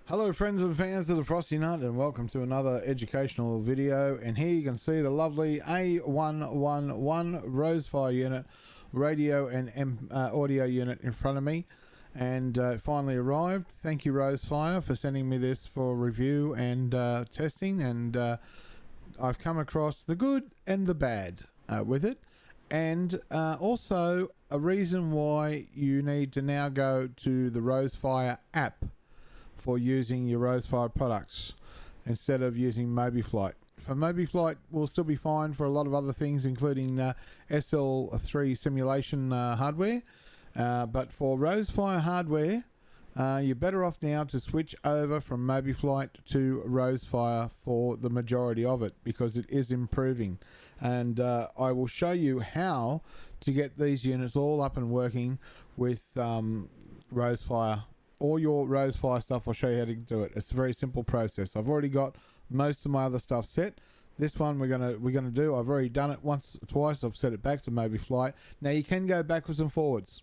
Hello friends and fans of the Frosty Nut, and welcome to another educational video. And here you can see the lovely A111 Rowsfire unit, radio and audio unit in front of me, and it finally arrived. Thank you Rowsfire for sending me this for review and testing, and I've come across the good and the bad with it, and also a reason why you need to now go to the Rowsfire app for using your Rowsfire products instead of using Mobiflight. For Mobiflight will still be fine for a lot of other things, including SL3 simulation hardware, but for Rowsfire hardware you're better off now to switch over from Mobiflight to Rowsfire for the majority of it, because it is improving. And I will show you how to get these units all up and working with Rowsfire. All your Rowsfire stuff, I'll show you how to do it. It's a very simple process. I've already got most of my other stuff set. This one we're gonna do. I've already done it once or twice. I've set it back to Mobiflight. Now you can go backwards and forwards.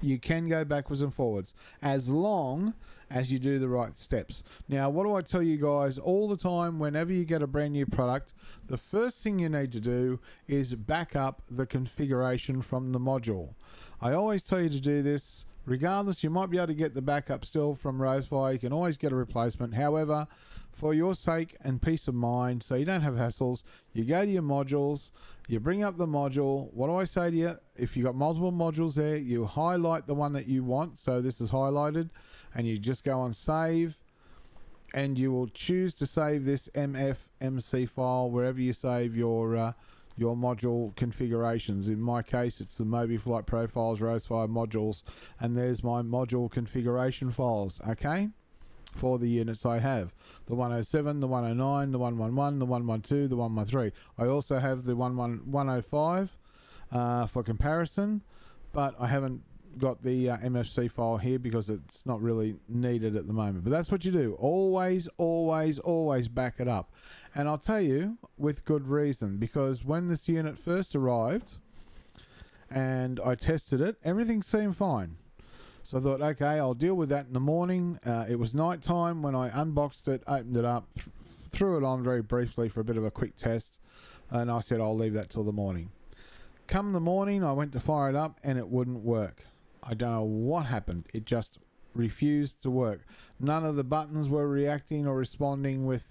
You can go backwards and forwards as long as you do the right steps. Now, what do I tell you guys all the time whenever you get a brand new product? The first thing you need to do is back up the configuration from the module. I always tell you to do this. Regardless, you might be able to get the backup still from Rowsfire. You can always get a replacement. However, for your sake and peace of mind, so you don't have hassles, you go to your modules, you bring up the module. What do I say to you? If you've got multiple modules there, you highlight the one that you want. So this is highlighted, and you just go on save, and you will choose to save this MFMC file wherever you save your module configurations. In my case, it's the Mobiflight profiles, Rowsfire modules, and there's my module configuration files, okay, for the units I have. The 107, the 109, the 111, the 112, the 113. I also have the 105 for comparison, but I haven't got the MFC file here because it's not really needed at the moment. But that's what you do. Always back it up. And I'll tell you, with good reason, because when this unit first arrived and I tested it, everything seemed fine. So I thought, okay, I'll deal with that in the morning. It was night time when I unboxed it, opened it up, threw it on very briefly for a bit of a quick test, and I said I'll leave that till the morning. Come the morning, I went to fire it up and it wouldn't work. I don't know what happened. It just refused to work. None of the buttons were reacting or responding with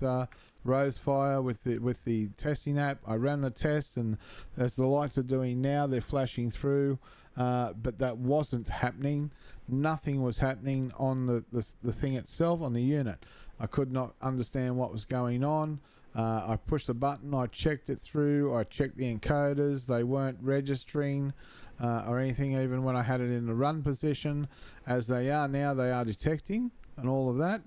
Rowsfire, with the testing app. I ran the test, and as the lights are doing now, they're flashing through, but that wasn't happening. Nothing was happening on the thing itself, on the unit. I could not understand what was going on. I pushed the button, I checked it through, I checked the encoders, they weren't registering or anything, even when I had it in the run position. As they are now, they are detecting and all of that,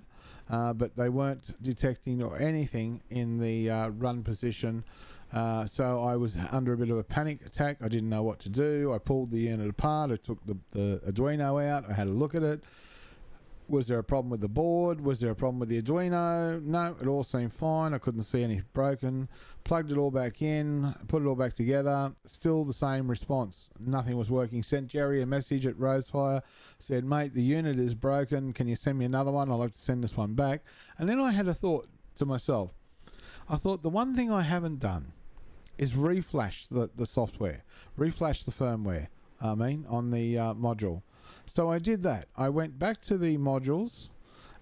but they weren't detecting or anything in the run position. So I was under a bit of a panic attack. I didn't know what to do. I pulled the unit apart, I took the Arduino out, I had a look at it. Was there a problem with the board? Was there a problem with the Arduino? No, it all seemed fine. I couldn't see any broken. Plugged it all back in, put it all back together. Still the same response. Nothing was working. Sent Jerry a message at Rowsfire. Said, mate, the unit is broken. Can you send me another one? I'd like to send this one back. And then I had a thought to myself. I thought the one thing I haven't done is reflash the software. Reflash the firmware, on the module. So I did that. I went back to the modules,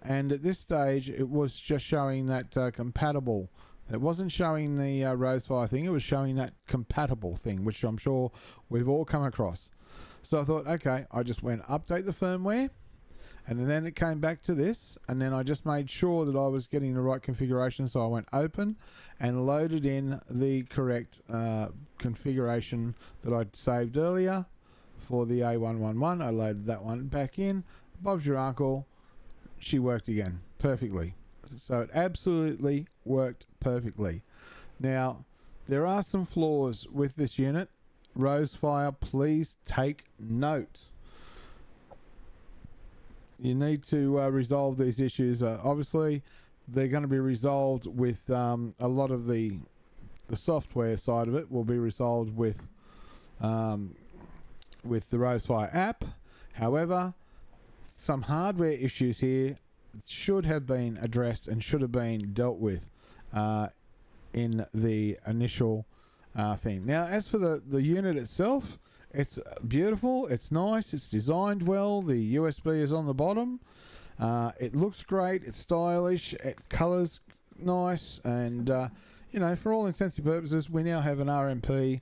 and at this stage it was just showing that compatible. It wasn't showing the Rowsfire thing, it was showing that compatible thing, which I'm sure we've all come across. So I thought, okay, I just went update the firmware, and then it came back to this, and then I just made sure that I was getting the right configuration. So I went open and loaded in the correct configuration that I'd saved earlier. For the A111, I loaded that one back in. Bob's your uncle. She worked again perfectly. So it absolutely worked perfectly. Now, there are some flaws with this unit. Rowsfire, please take note. You need to resolve these issues. Obviously, they're going to be resolved with a lot of the software side of it will be resolved with the Rowsfire app. However, some hardware issues here should have been addressed and should have been dealt with in the initial thing. Now, as for the unit itself, it's beautiful, it's nice, it's designed well, the USB is on the bottom, it looks great, it's stylish, it colours nice, and you know, for all intents and purposes, we now have an RMP,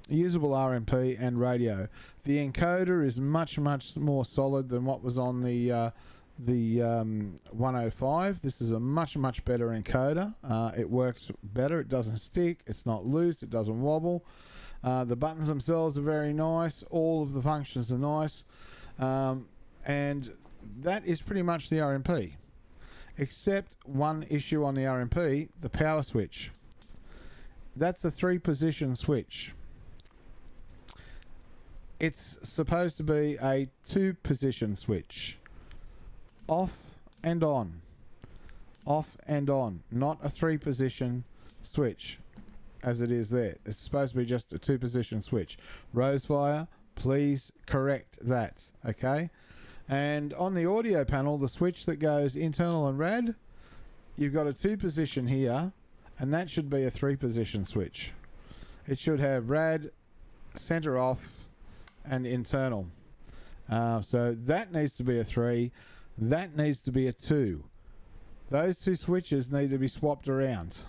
usable RMP and radio. The encoder is much more solid than what was on the 105. This is a much better encoder. It works better, it doesn't stick, it's not loose, it doesn't wobble. The buttons themselves are very nice, all of the functions are nice, and that is pretty much the RMP, except one issue on the RMP, the power switch. That's a 3-position switch. It's supposed to be a 2-position switch. Off and on, not a 3-position switch as it is there. It's supposed to be just a 2-position switch. Rowsfire, please correct that, okay? And on the audio panel, the switch that goes internal and rad, you've got a 2-position here, and that should be a 3-position switch. It should have rad, center off, and internal. So that needs to be a 3. That needs to be a 2. Those 2 switches need to be swapped around.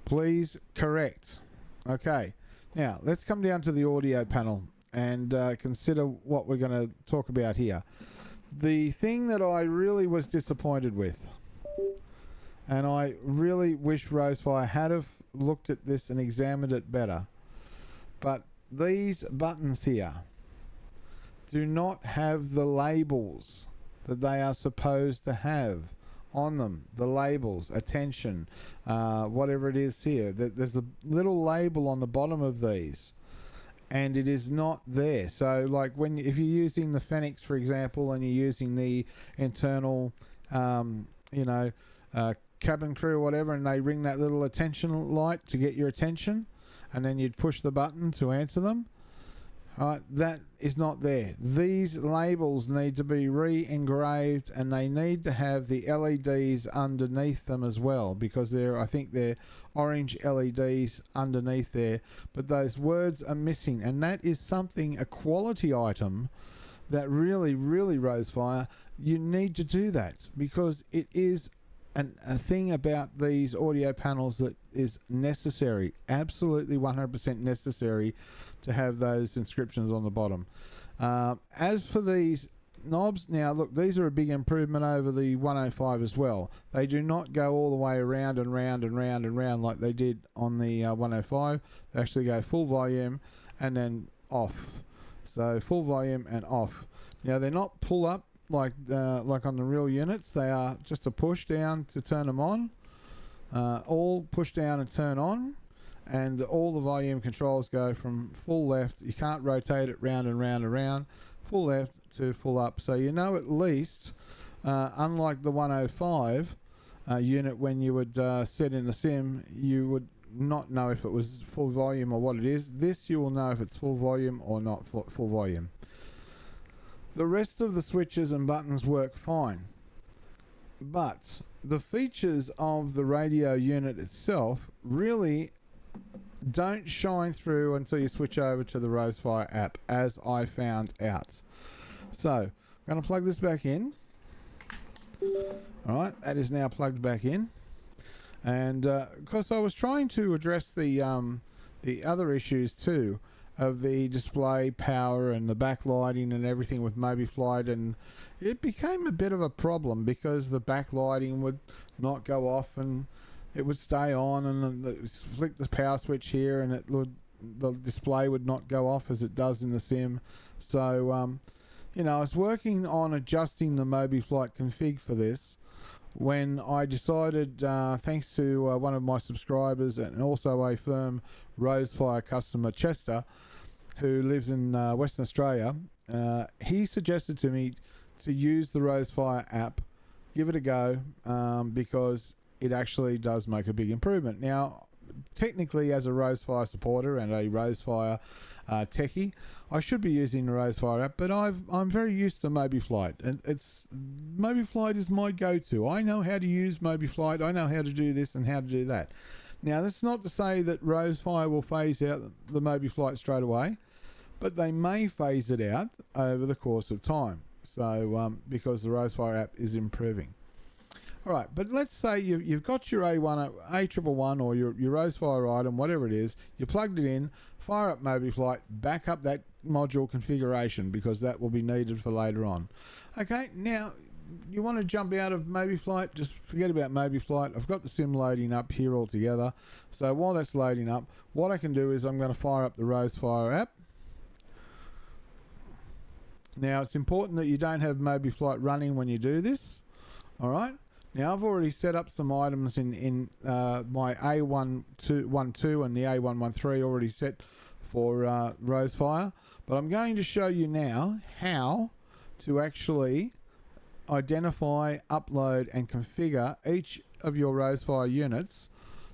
Please correct. Okay, now let's come down to the audio panel and consider what we're going to talk about here. The thing that I really was disappointed with, and I really wish Rowsfire had have looked at this and examined it better, but these buttons here do not have the labels that they are supposed to have on them. The labels, attention, whatever it is here. There's a little label on the bottom of these, and it is not there. So, like if you're using the Phoenix, for example, and you're using the internal, cabin crew or whatever, and they ring that little attention light to get your attention, and then you'd push the button to answer them. That is not there. These labels need to be re-engraved, and they need to have the LEDs underneath them as well, because I think they're orange LEDs underneath there, but those words are missing, and that is something, a quality item, that really Rowsfire, you need to do that, because it is a thing about these audio panels that is necessary, absolutely 100% necessary, to have those inscriptions on the bottom. As for these knobs, now look, these are a big improvement over the 105 as well. They do not go all the way around and round like they did on the 105. They actually go full volume and then off. So full volume and off. Now they're not pull up like on the real units. They are just a push down to turn them on. All push down and turn on, and all the volume controls go from full left. You can't rotate it round and round, full left to full up. So you know, at least, unlike the 105 unit, when you would set in the sim, you would not know if it was full volume or what it is. This you will know if it's full volume or not full volume. The rest of the switches and buttons work fine, but the features of the radio unit itself really don't shine through until you switch over to the Rowsfire app, as I found out. So I'm going to plug this back in. Alright, that is now plugged back in, and of course I was trying to address the other issues too, of the display power and the backlighting and everything with Mobiflight, and it became a bit of a problem because the backlighting would not go off and it would stay on, and flick the power switch here and the display would not go off as it does in the sim. So I was working on adjusting the Mobiflight config for this when I decided, thanks to one of my subscribers and also a firm Rowsfire customer, Chester, who lives in Western Australia, he suggested to me to use the Rowsfire app, give it a go, because it actually does make a big improvement. Now, technically, as a Rowsfire supporter and a Rowsfire techie, I should be using the Rowsfire app, but I'm very used to Mobiflight, and Mobiflight is my go-to. I know how to use Mobiflight. I know how to do this and how to do that. Now, that's not to say that Rowsfire will phase out the Mobiflight straight away, but they may phase it out over the course of time. So, because the Rowsfire app is improving. All right, but let's say you've got your A111 or your Rowsfire item, whatever it is, you plugged it in, fire up Mobiflight, back up that module configuration because that will be needed for later on. Okay, now you want to jump out of Mobiflight, just forget about Mobiflight. I've got the sim loading up here altogether. So while that's loading up, what I can do is I'm going to fire up the Rowsfire app. Now, it's important that you don't have Mobiflight running when you do this. All right. Now, I've already set up some items in my A112 and the A113 already set for Rowsfire. But I'm going to show you now how to actually identify, upload, and configure each of your Rowsfire units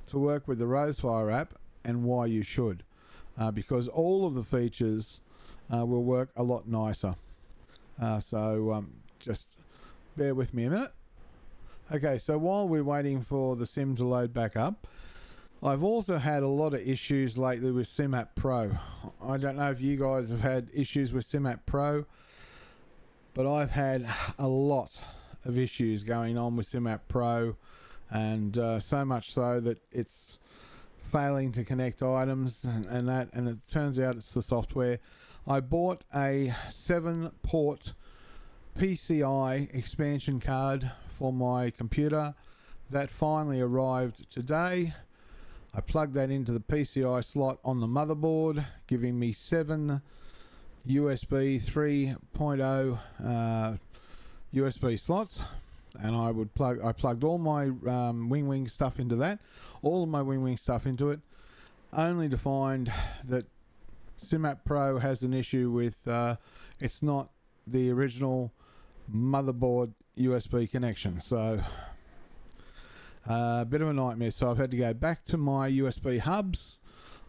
to work with the Rowsfire app and why you should. Because all of the features will work a lot nicer. So just bear with me a minute. Okay, so while we're waiting for the sim to load back up, I've also had a lot of issues lately with SimApp Pro. I don't know if you guys have had issues with SimApp Pro, but I've had a lot of issues going on with SimApp Pro, and so much so that it's failing to connect items and it turns out it's the software. I bought a 7-port PCI expansion card for my computer. That finally arrived today. I plugged that into the PCI slot on the motherboard, giving me 7 USB 3.0 USB slots, and I plugged all my Wing stuff into that, all of my Wing stuff into it, only to find that SimApp Pro has an issue with it's not the original motherboard USB connection. So a bit of a nightmare. So I've had to go back to my USB hubs.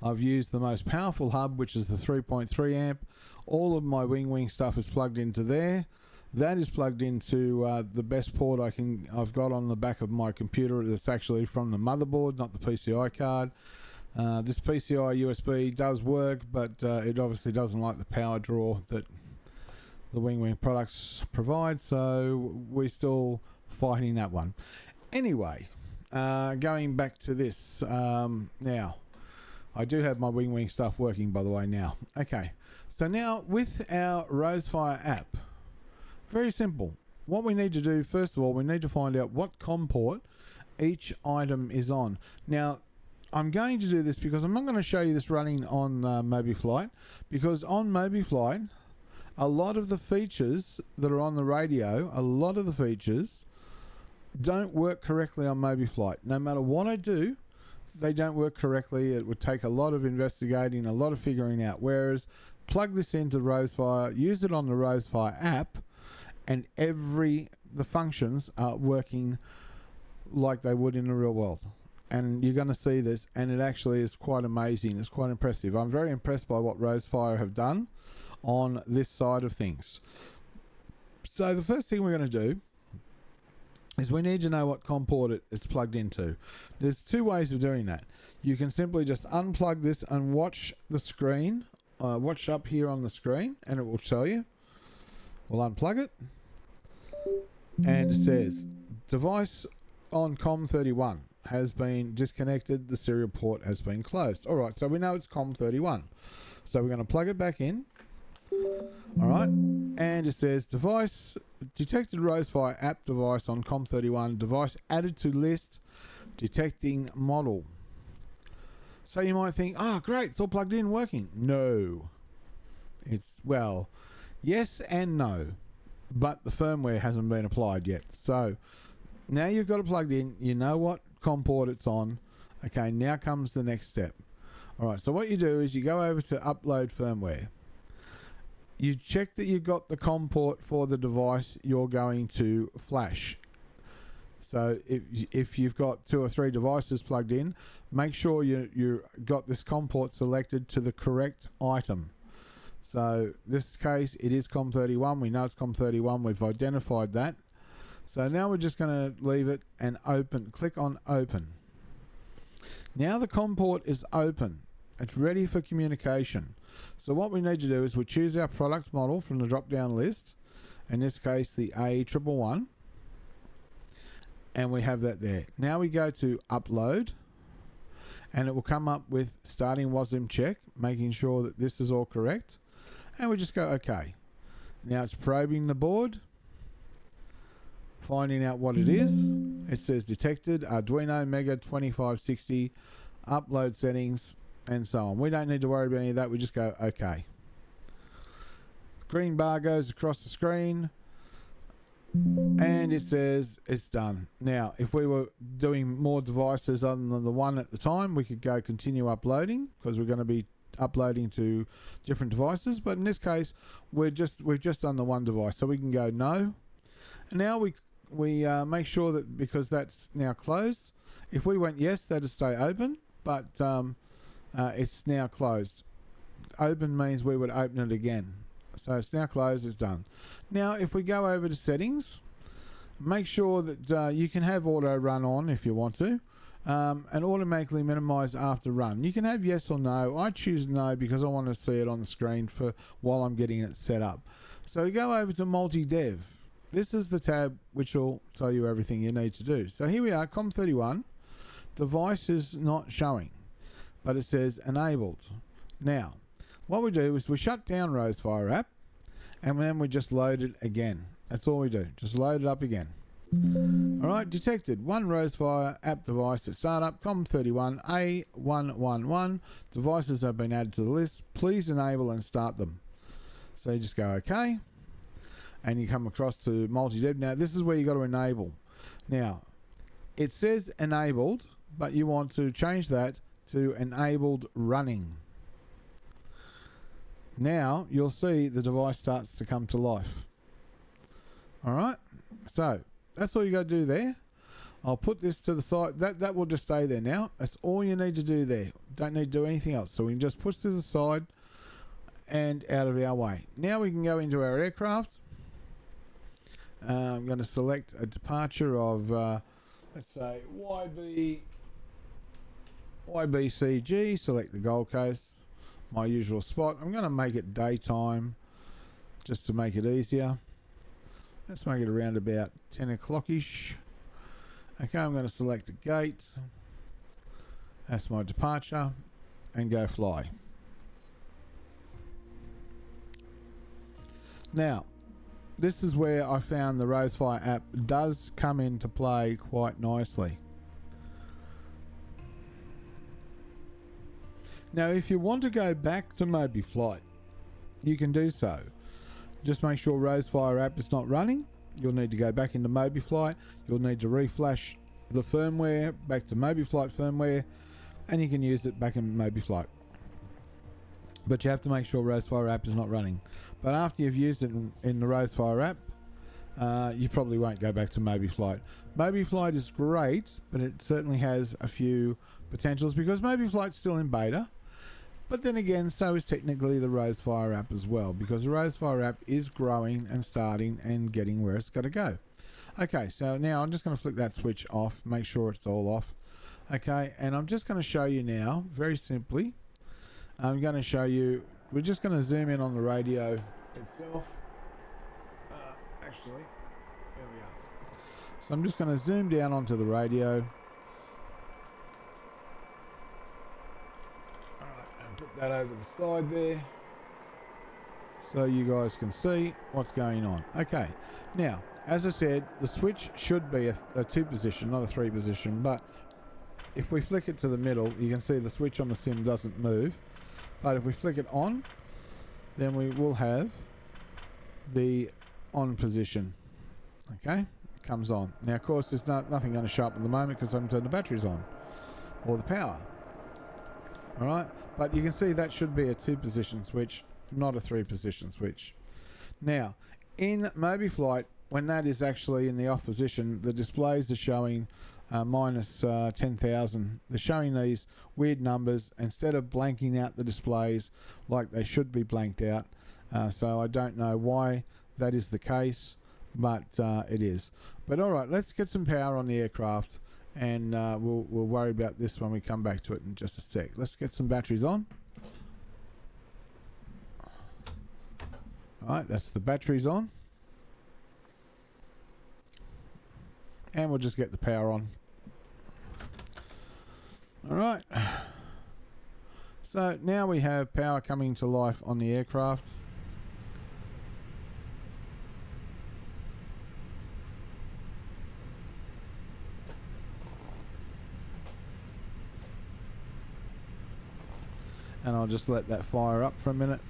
I've used the most powerful hub, which is the 3.3 amp. All of my Wing stuff is plugged into there. That is plugged into the best port I've got on the back of my computer. That's actually from the motherboard, not the PCI card. This PCI USB does work, but it obviously doesn't like the power draw that the Wing products provide, so we're still fighting that one. Anyway, going back to this, now, I do have my Wing stuff working, by the way, now. Okay, so now with our Rowsfire app, very simple. What we need to do, first of all, we need to find out what COM port each item is on. Now, I'm going to do this because I'm not going to show you this running on Mobiflight, because on Mobiflight, a lot of the features that are on the radio, a lot of the features don't work correctly on Mobiflight. No matter what I do, they don't work correctly. It would take a lot of investigating, a lot of figuring out. Whereas, plug this into Rowsfire, use it on the Rowsfire app, and the functions are working like they would in the real world. And you're going to see this, and it actually is quite amazing. It's quite impressive. I'm very impressed by what Rowsfire have done on this side of things. So the first thing we're going to do is we need to know what COM port it's plugged into. There's two ways of doing that. You can simply just unplug this and watch the screen, watch up here on the screen, and it will tell you. We'll unplug it, and it says device on COM31 has been disconnected, the serial port has been closed. All right, so we know it's COM31. So we're going to plug it back in. All right, and it says device detected Rowsfire app device on COM31, device added to list, detecting model. So you might think, oh great, it's all plugged in, working. No, it's, well, yes and no, but the firmware hasn't been applied yet. So now you've got it plugged in, you know what COM port it's on. Okay, now comes the next step. All right, so what you do is you go over to upload firmware. You check that you've got the COM port for the device you're going to flash. So if you've got 2 or 3 devices plugged in, make sure you got this COM port selected to the correct item. So this case, it is COM31. We know it's COM31. We've identified that. So now we're just going to leave it and open. Click on open. Now the COM port is open. It's ready for communication. So what we need to do is we choose our product model from the drop down list. In this case, the A111. And we have that there. Now we go to upload. And it will come up with starting WASM check, making sure that this is all correct. And we just go OK. Now it's probing the board, finding out what it is. It says detected Arduino Mega 2560, upload settings, and so on. We don't need to worry about any of that. We just go OK. Green bar goes across the screen and it says it's done. Now, if we were doing more devices other than the one at the time, we could go continue uploading because we're going to be uploading to different devices. But in this case, we've just done the one device, so we can go no. And now we make sure that because that's now closed, if we went yes, that'd stay open, but it's now closed. Open means we would open it again. So it's now closed, it's done. Now if we go over to settings, make sure that you can have auto run on if you want to, and automatically minimize after run. You can have yes or no. I choose no because I want to see it on the screen for while I'm getting it set up. So go over to multi-dev. This is the tab which will tell you everything you need to do. So here we are, COM31. Device is not showing, but it says enabled. Now, what we do is we shut down Rowsfire App, and then we just load it again. That's all we do. Just load it up again. Alright, detected. 1 Rowsfire App device at startup, COM31 A111. Devices have been added to the list. Please enable and start them. So you just go OK. And you come across to multi-dev. Now, this is where you got to enable. Now, it says enabled, but you want to change that to enabled running. Now you'll see the device starts to come to life. Alright, so that's all you got to do there. I'll put this to the side. That will just stay there now. That's all you need to do there. Don't need to do anything else. So we can just push to the side and out of our way. Now we can go into our aircraft. I'm going to select a departure of let's say YBCG. Select the Gold Coast. My usual spot. I'm going to make it daytime just to make it easier. Let's make it around about 10 o'clock-ish. Okay, I'm going to select a gate. That's my departure and go fly. Now, this is where I found the Rowsfire app does come into play quite nicely. Now, if you want to go back to Mobiflight, you can do so. Just make sure Rowsfire app is not running. You'll need to go back into Mobiflight. You'll need to reflash the firmware back to Mobiflight firmware, and you can use it back in Mobiflight. But you have to make sure Rowsfire app is not running. But after you've used it in the Rowsfire app, you probably won't go back to Mobiflight. Mobiflight is great, but it certainly has a few potentials because Mobiflight's still in beta. But then again, so is technically the Rowsfire app as well, because the Rowsfire app is growing and starting and getting where it's got to go. Okay, so now I'm just going to flick that switch off, make sure it's all off. Okay, and I'm just going to show you now, very simply, I'm going to show you, we're just going to zoom in on the radio itself. Actually, there we are. So I'm just going to zoom down onto the radio. Put that over the side there so you guys can see what's going on. Okay, now as I said, the switch should be a 2 position, not a 3 position, but if we flick it to the middle, you can see the switch on the sim doesn't move, but if we flick it on, then we will have the on position. Okay, it comes on. Now of course there's nothing going to show up at the moment because I haven't turned the batteries on or the power. Alright, but you can see that should be a 2 position switch, not a 3 position switch. Now, in Mobiflight, when that is actually in the off position, the displays are showing minus 10,000. They're showing these weird numbers instead of blanking out the displays like they should be blanked out. So I don't know why that is the case, but it is. But all right, let's get some power on the aircraft, and we'll worry about this when we come back to it in just a sec. Let's get some batteries on. All right, that's the batteries on. And we'll just get the power on. All right. So now we have power coming to life on the aircraft. And I'll just let that fire up for a minute.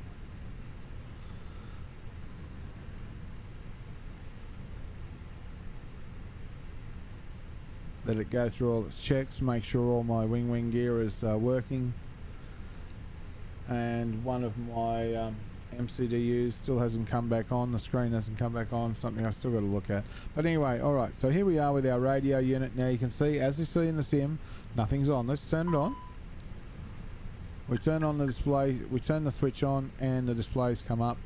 Let it go through all its checks, make sure all my wing gear is working. And one of my MCDUs still hasn't come back on, the screen hasn't come back on, something I still got to look at. But anyway, alright, so here we are with our radio unit. Now you can see, as you see in the sim, nothing's on. Let's turn it on. We turn on the display, we turn the switch on, and the displays come up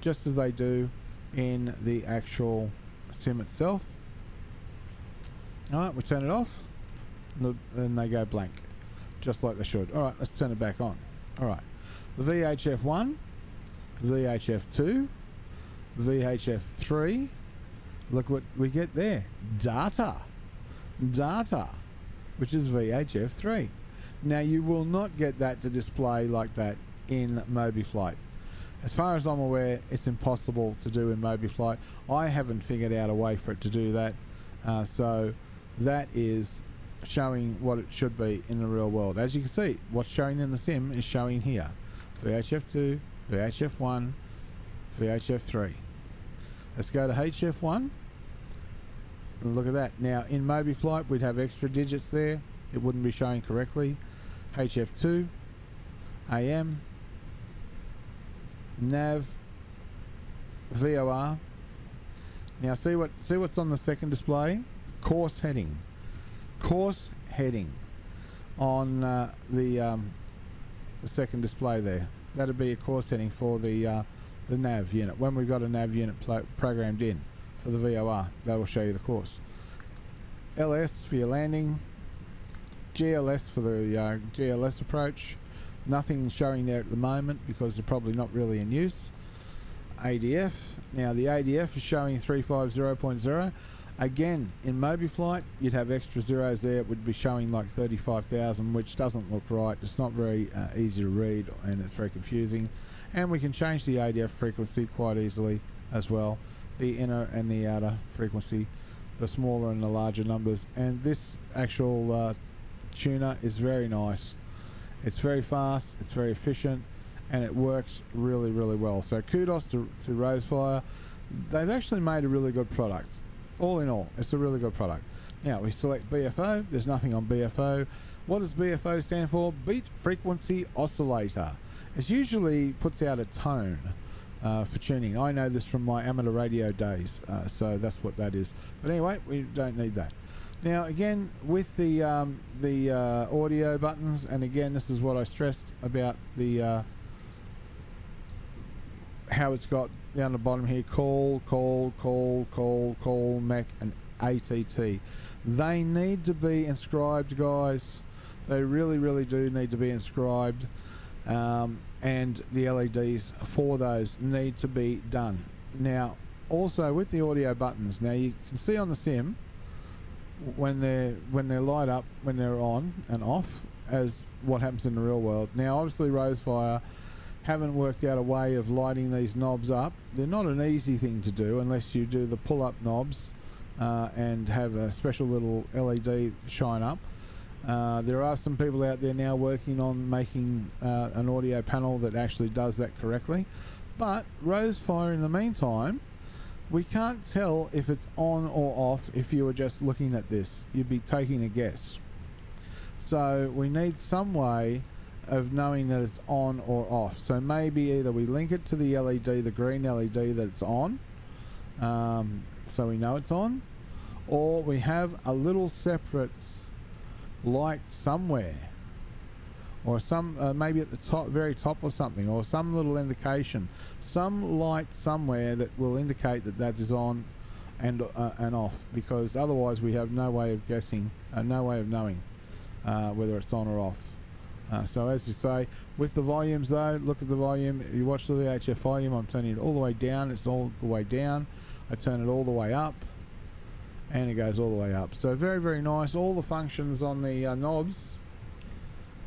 just as they do in the actual sim itself. Alright, we turn it off, and they go blank, just like they should. Alright, let's turn it back on. Alright, the VHF1, VHF2, VHF3, look what we get there. Data, which is VHF3. Now you will not get that to display like that in Mobiflight. As far as I'm aware, it's impossible to do in Mobiflight. I haven't figured out a way for it to do that. So that is showing what it should be in the real world. As you can see, what's showing in the sim is showing here. VHF2, VHF1, VHF3. Let's go to HF1. And look at that. Now in Mobiflight we'd have extra digits there. It wouldn't be showing correctly. HF2, AM, nav, VOR. Now see what's on the second display? Course heading. Course heading on the second display there. That'd be a course heading for the nav unit. When we've got a nav unit programmed in for the VOR, that will show you the course. LS for your landing. GLS for the GLS approach. Nothing showing there at the moment because they're probably not really in use. ADF. Now the ADF is showing 350.0. Again, in Mobiflight, you'd have extra zeros there. It would be showing like 35,000, which doesn't look right. It's not very easy to read, and it's very confusing. And we can change the ADF frequency quite easily as well. The inner and the outer frequency, the smaller and the larger numbers. And this actual tuner is very nice. It's very fast, it's very efficient, and it works really well. So kudos to Rowsfire. They've actually made a really good product. All in all, it's a really good product. Now we select BFO. There's nothing on BFO. What does BFO stand for? Beat Frequency Oscillator. It usually puts out a tone for tuning. I know this from my amateur radio days, so that's what that is. But anyway, we don't need that. Now again, with the audio buttons, and again this is what I stressed about the how it's got down the bottom here, call, mech, and ATT. They need to be inscribed, guys. They really do need to be inscribed, and the LEDs for those need to be done. Now also with the audio buttons, now you can see on the sim when they light up, when they're on and off, as what happens in the real world. Now obviously Rowsfire haven't worked out a way of lighting these knobs up. They're not an easy thing to do unless you do the pull-up knobs and have a special little LED shine up. There are some people out there now working on making an audio panel that actually does that correctly, but Rowsfire in the meantime, we can't tell if it's on or off. If you were just looking at this, you'd be taking a guess. So we need some way of knowing that it's on or off. So maybe either we link it to the LED, the green LED that it's on, so we know it's on, or we have a little separate light somewhere, or some maybe at the top, very top or something, or some little indication, some light somewhere that will indicate that that is on and off, because otherwise we have no way of guessing, no way of knowing whether it's on or off. So as you say, with the volumes though, look at the volume. You watch the VHF volume, I'm turning it all the way down, it's all the way down. I turn it all the way up, and it goes all the way up. So very, very nice. All the functions on the knobs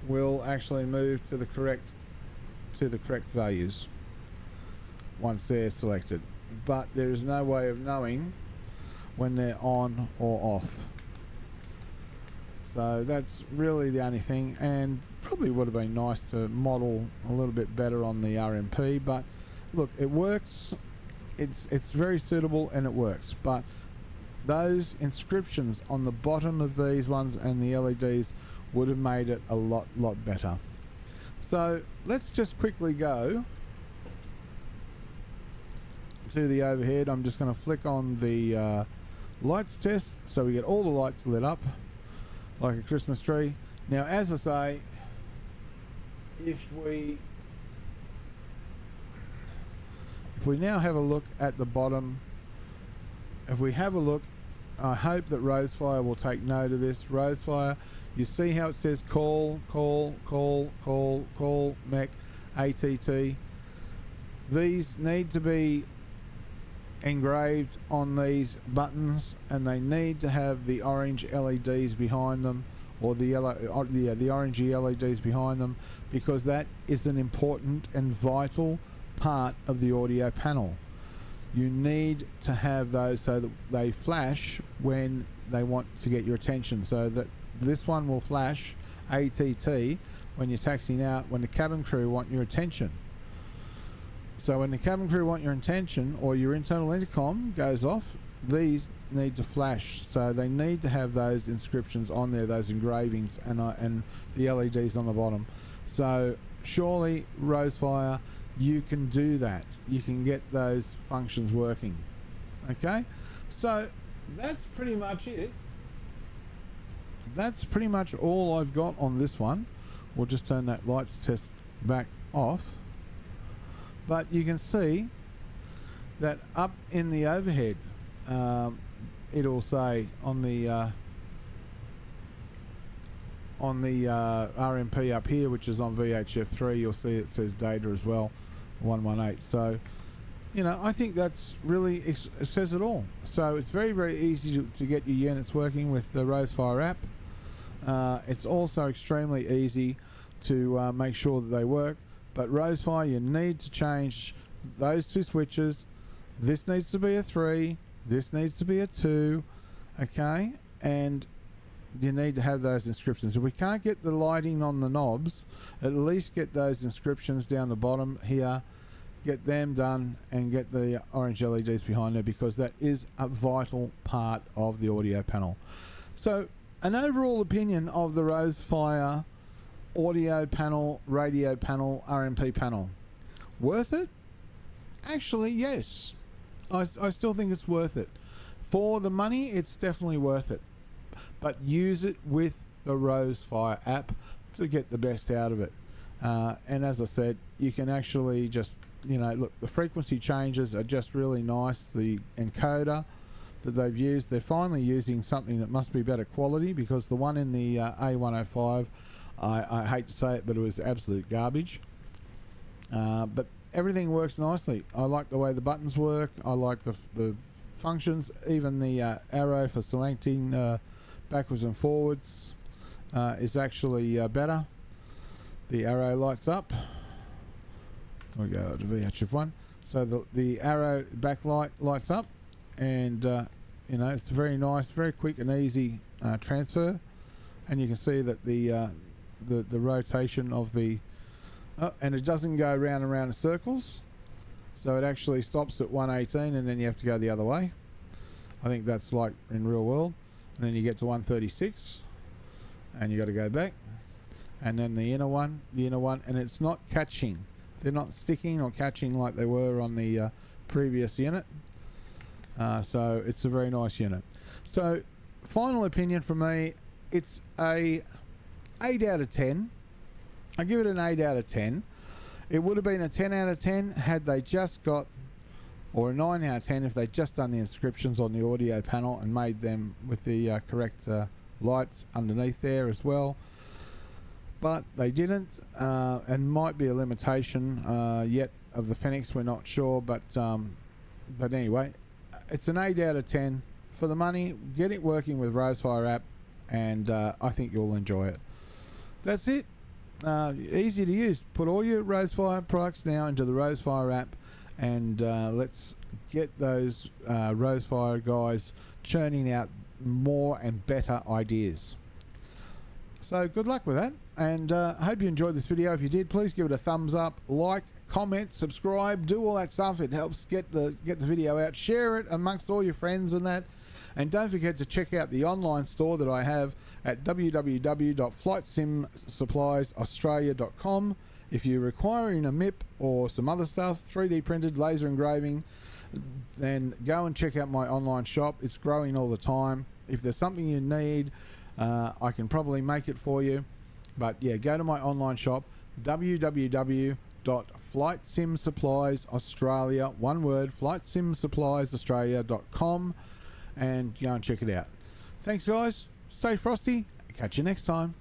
will actually move to the correct values once they're selected, but there is no way of knowing when they're on or off. So that's really the only thing, and probably would have been nice to model a little bit better on the RMP, but look, it works. It's very suitable and it works, but those inscriptions on the bottom of these ones and the LEDs would have made it a lot better. So let's just quickly go to the overhead. I'm just going to flick on the lights test, so we get all the lights lit up like a Christmas tree. Now, as I say, if we now have a look at the bottom, if we have a look, I hope that Rowsfire will take note of this. Rowsfire, you see how it says call, mech, ATT. These need to be engraved on these buttons, and they need to have the orange LEDs behind them, or the yellow, the orangey LEDs behind them, because that is an important and vital part of the audio panel. You need to have those so that they flash when they want to get your attention, so that this one will flash ATT when you're taxiing out, when the cabin crew want your attention. So when the cabin crew want your attention, or your internal intercom goes off, these need to flash. So they need to have those inscriptions on there, those engravings, and the LEDs on the bottom. So surely, Rowsfire, you can do that. You can get those functions working. Okay, so that's pretty much it. That's pretty much all I've got on this one. We'll just turn that lights test back off. But you can see that up in the overhead, it'll say on the RMP up here, which is on VHF3, you'll see it says data as well, 118. So, you know, I think that's really, it says it all. So it's very, very easy to get your units working with the Rowsfire app. It's also extremely easy to make sure that they work. But Rowsfire, you need to change those two switches. This needs to be a 3, this needs to be a 2, okay? And you need to have those inscriptions. If we can't get the lighting on the knobs, at least get those inscriptions down the bottom here, get them done, and get the orange LEDs behind there, because that is a vital part of the audio panel. So, an overall opinion of the Rowsfire audio panel, radio panel, RMP panel. Worth it? Actually, yes. I still think it's worth it. For the money, it's definitely worth it. But use it with the Rowsfire app to get the best out of it. And as I said, you can actually just, you know, look, the frequency changes are just really nice. The encoder that they've used, they're finally using something that must be better quality, because the one in the A105, I hate to say it, but it was absolute garbage. But everything works nicely. I like the way the buttons work. I like the functions. Even the arrow for selecting backwards and forwards is actually better. The arrow lights up. We go to VHF1. So the arrow backlight lights up, and you know, it's very nice, very quick and easy transfer. And you can see that the rotation of the and it doesn't go round and round in circles, so it actually stops at 118, and then you have to go the other way. I think that's like in real world. And then you get to 136, and you got to go back, and then the inner one, and it's not catching. They're not sticking or catching like they were on the previous unit. So it's a very nice unit. So final opinion from me, it's a 8 out of 10. I give it an 8 out of 10. It would have been a 10 out of 10 had they just got, or a 9 out of 10 if they'd just done the inscriptions on the audio panel and made them with the correct lights underneath there as well. But they didn't, and might be a limitation yet of the Fenix, we're not sure, but anyway, it's an 8 out of 10 for the money. Get it working with Rowsfire App, and I think you'll enjoy it. That's it. Easy to use. Put all your Rowsfire products now into the Rowsfire app, and let's get those Rowsfire guys churning out more and better ideas. So good luck with that, and I hope you enjoyed this video. If you did, please give it a thumbs up, like, comment, subscribe, do all that stuff. It helps get the video out. Share it amongst all your friends and that. And don't forget to check out the online store that I have at www.flightsimsuppliesaustralia.com. If you're requiring a MIP or some other stuff, 3D printed, laser engraving, then go and check out my online shop. It's growing all the time. If there's something you need, I can make it for you. But yeah, go to my online shop, www.flightsimsuppliesaustralia, one word, flightsimsuppliesaustralia.com, and go and check it out. Thanks guys, stay frosty, catch you next time.